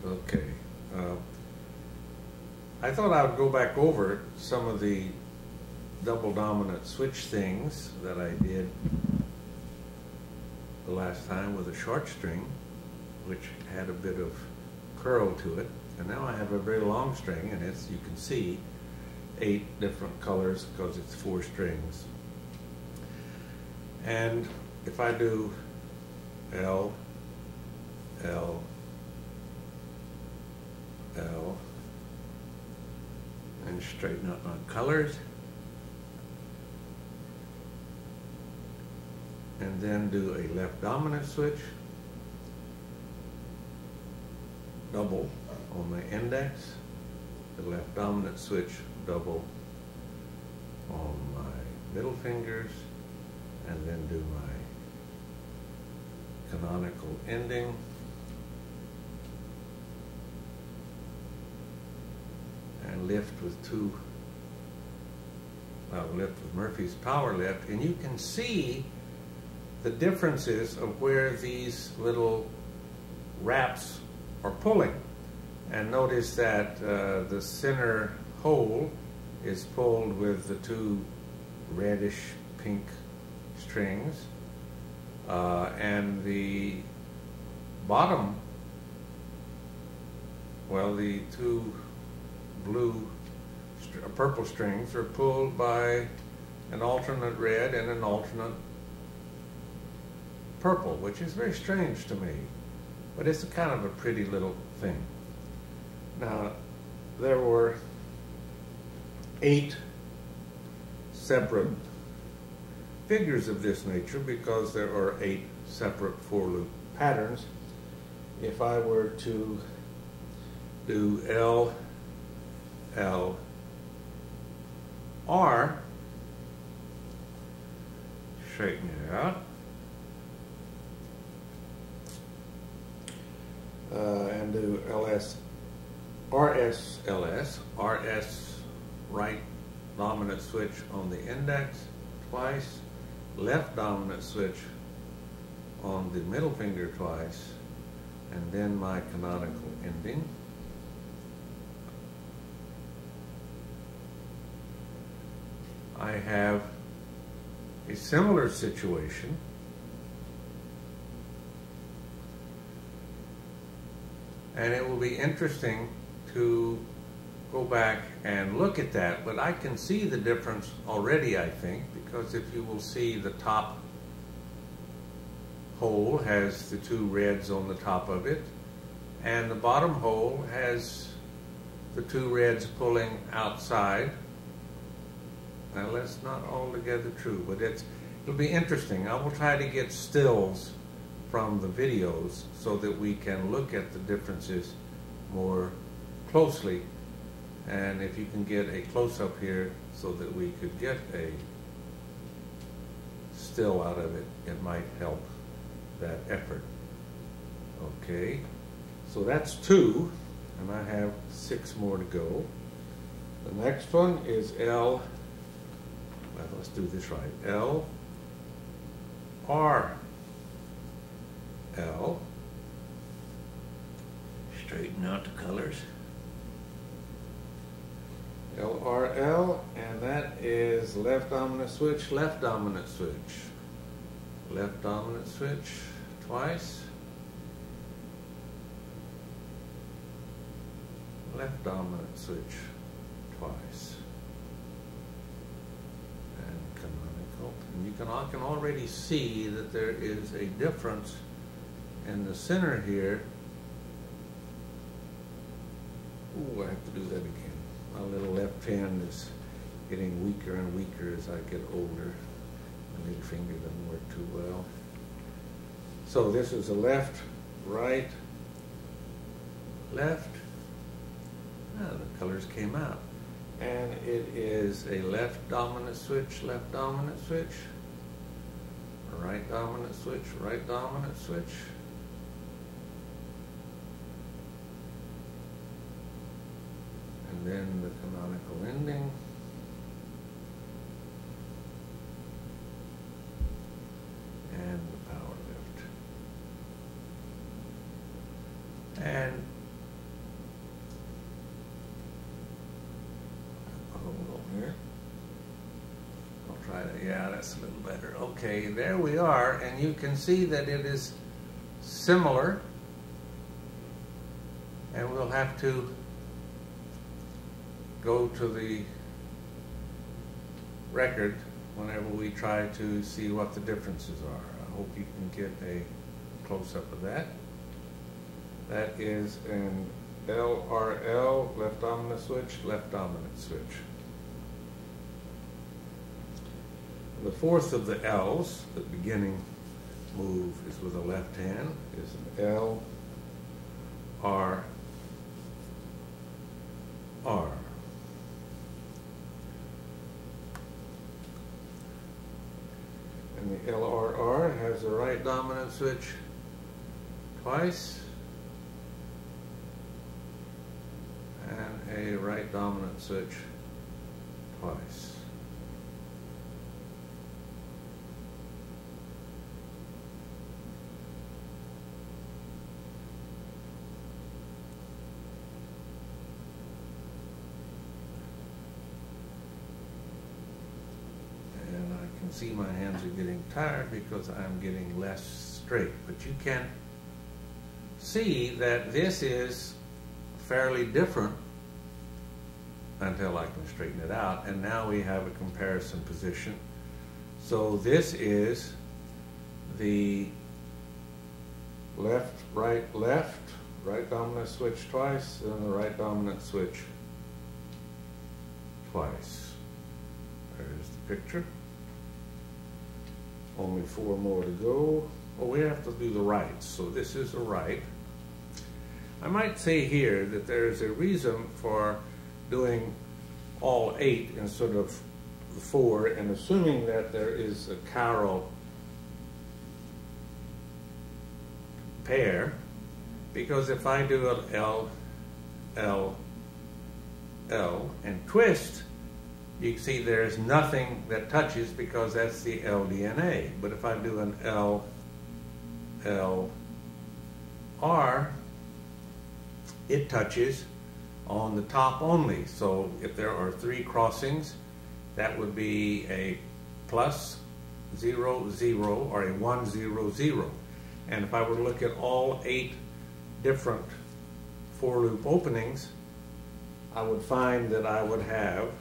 Okay. I thought I would go back over some of the double dominant switch things that I did the last time with a short string, which had a bit of curl to it. And now I have a very long string, and it's, you can see, 8 different colors because it's 4 strings. And if I do L, L, L, and straighten up my colors, and then do a left dominant switch, double on my index, the left dominant switch, double on my middle fingers, and then do my canonical ending, and lift with lift with Murphy's power lift, and you can see the differences of where these little wraps are pulling. And notice that the center hole is pulled with the 2 reddish pink strings, and the bottom, well, the 2 purple strings are pulled by an alternate red and an alternate purple, which is very strange to me, but it's kind of a pretty little thing. Now, there were 8 separate figures of this nature because there are 8 separate for-loop patterns. If I were to do L, L, R, straighten it out, and do LS, RS, LS, RS right dominant switch on the index twice, left dominant switch on the middle finger twice, and then my canonical ending. I have a similar situation and it will be interesting to go back and look at that, but I can see the difference already, I think, because if you will see, the top hole has the 2 reds on the top of it, and the bottom hole has the 2 reds pulling outside. Now that's not altogether true, but it'll be interesting. I will try to get stills from the videos so that we can look at the differences more closely, and if you can get a close-up here so that we could get a still out of it, it might help that effort. Okay, so that's 2, and I have 6 more to go. The next one is L, well, let's do this right, L, R, L, straighten out the colors, L, R, L, and that is left dominant switch, left dominant switch, left dominant switch twice, left dominant switch twice, and canonical. And I can already see that there is a difference in the center here. Ooh, I have to do that again. My little left hand is getting weaker and weaker as I get older. My middle finger doesn't work too well. So this is a left, right, left. Ah, the colors came out. And it is a left dominant switch, left dominant switch, right dominant switch, right dominant switch. And then the canonical ending. And the power lift. And Yeah, that's a little better. Okay, there we are, and you can see that it is similar, and we'll have to go to the record whenever we try to see what the differences are. I hope you can get a close-up of that. That is an LRL, left dominant switch, left dominant switch. The fourth of the L's, the beginning move is with the left hand, is an L, R, R. And the LRR has a right dominant switch twice and a right dominant switch twice. See, my hands are getting tired because I'm getting less straight, but you can see that this is fairly different until I can straighten it out, and now we have a comparison position. So this is the left, right dominant switch twice, and the right dominant switch twice. There's the picture. Only 4 more to go. Well, we have to do the rights, so this is a right. I might say here that there's a reason for doing all 8 instead of the 4, and assuming that there is a chiral pair, because if I do an L, L, L, and twist, you can see there's nothing that touches because that's the LDNA. But if I do an L, L, R, it touches on the top only. So if there are 3 crossings, that would be a plus 0, 0, or a 1, 0, 0. And if I were to look at all 8 different for loop openings, I would find that I would have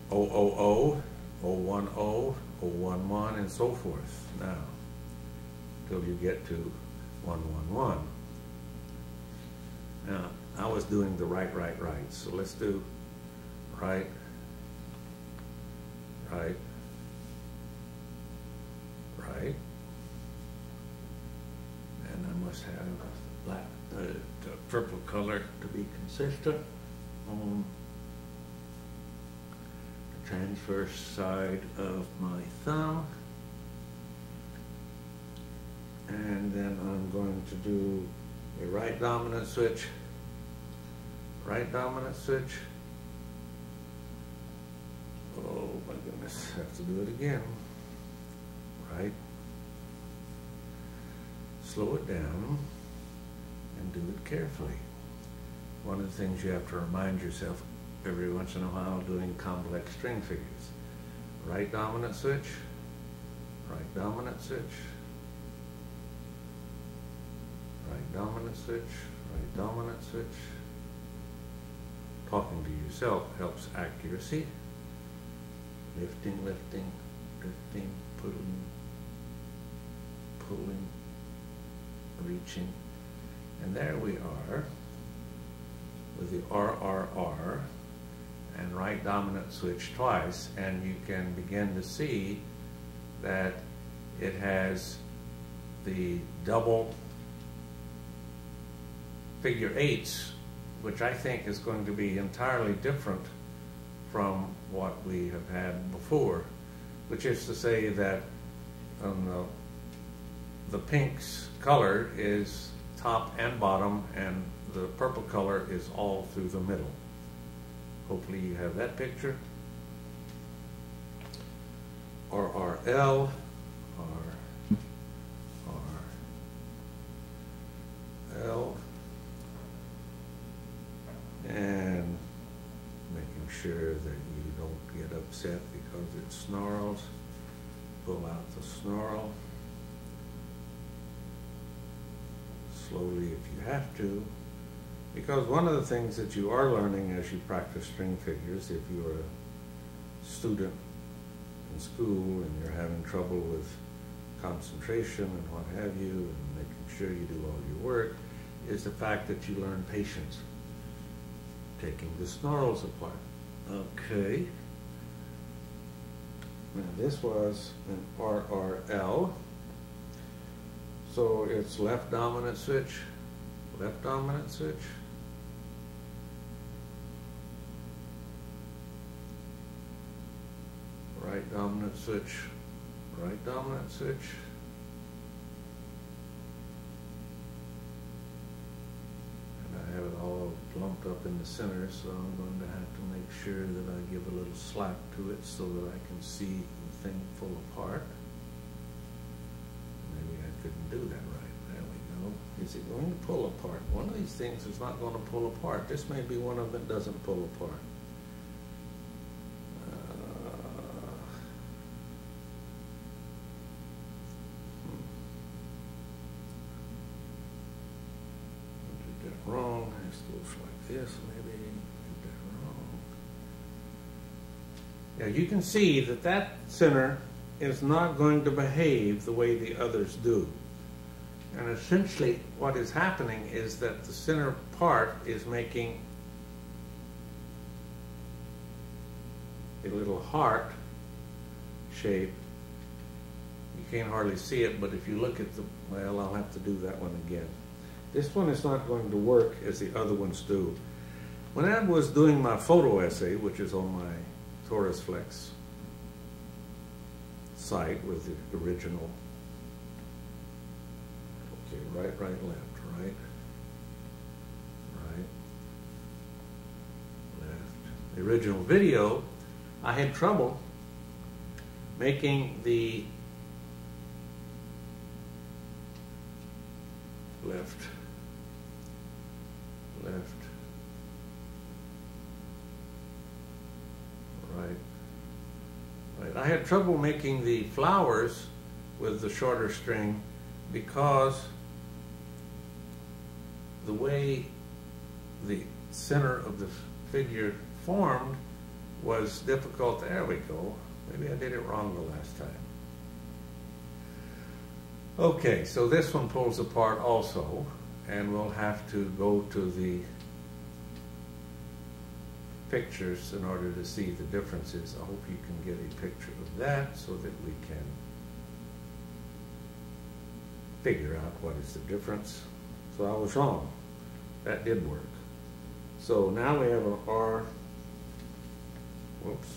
000, 010, 011, and so forth now, till you get to 111. Now, I was doing the right, so let's do right, right, right, and I must have black, the purple color to be consistent on transverse side of my thumb, and then I'm going to do a right dominant switch, right dominant switch. Oh my goodness, I have to do it again. Right, slow it down and do it carefully. One of the things you have to remind yourself every once in a while doing complex string figures. Right dominant switch, right dominant switch, right dominant switch, right dominant switch. Talking to yourself helps accuracy. Lifting, lifting, lifting, pulling, pulling, reaching. And there we are with the RRR and right dominant switch twice, and you can begin to see that it has the double figure 8s, which I think is going to be entirely different from what we have had before, which is to say that the pink's color is top and bottom, and the purple color is all through the middle. Hopefully you have that picture. RRL, RRL, and making sure that you don't get up upset because it snarls. Pull out the snarl. Slowly if you have to. Because one of the things that you are learning as you practice string figures, if you're a student in school and you're having trouble with concentration and what have you, and making sure you do all your work, is the fact that you learn patience, taking the snarls apart. Okay. Now this was an RRL, so it's left dominant switch, left dominant switch, right dominant switch, right dominant switch, and I have it all lumped up in the center, so I'm going to have to make sure that I give a little slack to it so that I can see the thing pull apart. Maybe I couldn't do that right. There we go. Is it going to pull apart? One of these things is not going to pull apart. This may be one of them that doesn't pull apart. Wrong. This goes like this. Maybe did that wrong. Now you can see that that center is not going to behave the way the others do. And essentially what is happening is that the center part is making a little heart shape. You can't hardly see it, but if you look at the, well, I'll have to do that one again. This one is not going to work as the other ones do. When I was doing my photo essay, which is on my Torus Flex site with the original, okay, right, right, left, right, right, left. The original video, I had trouble making the left, left, right, right. I had trouble making the flowers with the shorter string because the way the center of the figure formed was difficult. There we go. Maybe I did it wrong the last time. Okay, so this one pulls apart also, and we'll have to go to the pictures in order to see the differences. I hope you can get a picture of that so that we can figure out what is the difference. So I was wrong. That did work. So now we have an R. Whoops.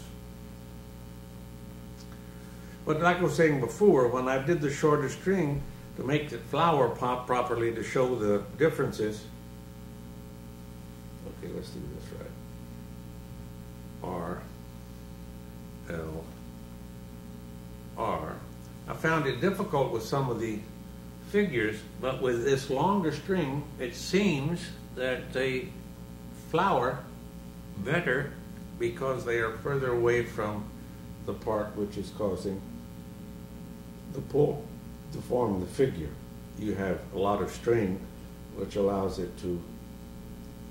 But like I was saying before, when I did the shorter string to make the flower pop properly to show the differences, okay, let's do this right. R, L, R. I found it difficult with some of the figures, but with this longer string, it seems that they flower better because they are further away from the part which is causing the pull to form the figure. You have a lot of string which allows it to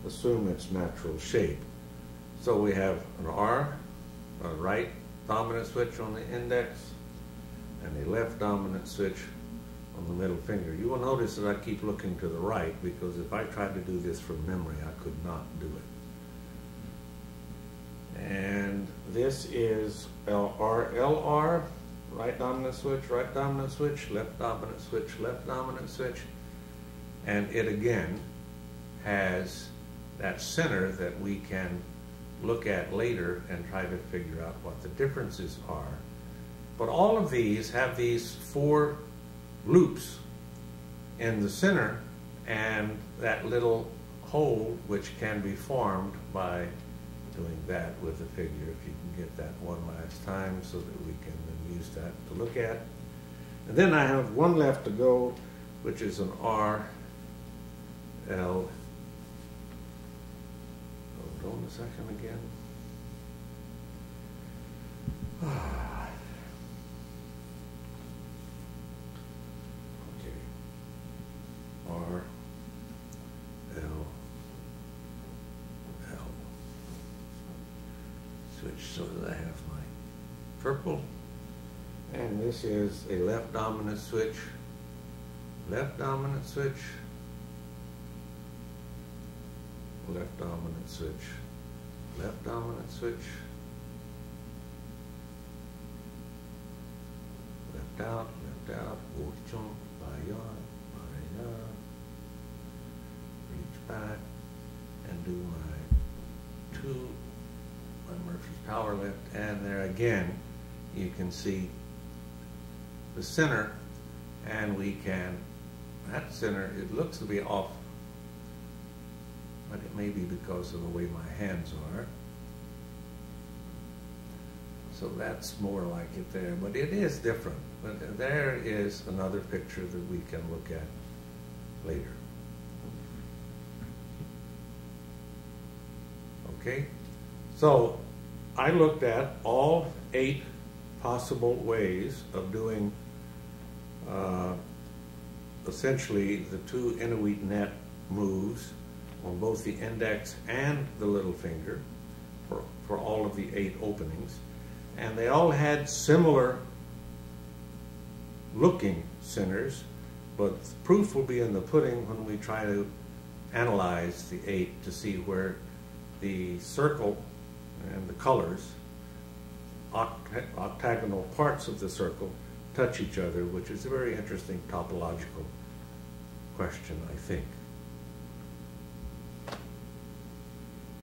assume its natural shape. So we have an R, a right dominant switch on the index, and a left dominant switch on the middle finger. You will notice that I keep looking to the right because if I tried to do this from memory, I could not do it. And this is LR, right dominant switch, right dominant switch, left dominant switch, left dominant switch. And it again has that center that we can look at later and try to figure out what the differences are. But all of these have these 4 loops in the center and that little hole which can be formed by doing that with the figure. If you can get that one last time so that we can then use that to look at. And then I have one left to go, which is an R, L. Hold on a second again. Okay. R, L, L. Switch so that I have my purple. And this is a left dominant switch, left dominant switch, left dominant switch, left dominant switch, left out, Ochon, Bayon, Bayon, reach back and do my two, my Murphy's power lift, and there again you can see the center, and we can, that center, it looks to be off, but it may be because of the way my hands are. So that's more like it there, but it is different. But there is another picture that we can look at later. Okay, so I looked at all 8 possible ways of doing essentially the 2 inuit net moves on both the index and the little finger for all of the 8 openings. And they all had similar looking centers, but the proof will be in the pudding when we try to analyze the 8 to see where the circle and the colors, octagonal parts of the circle, touch each other, which is a very interesting topological question, I think.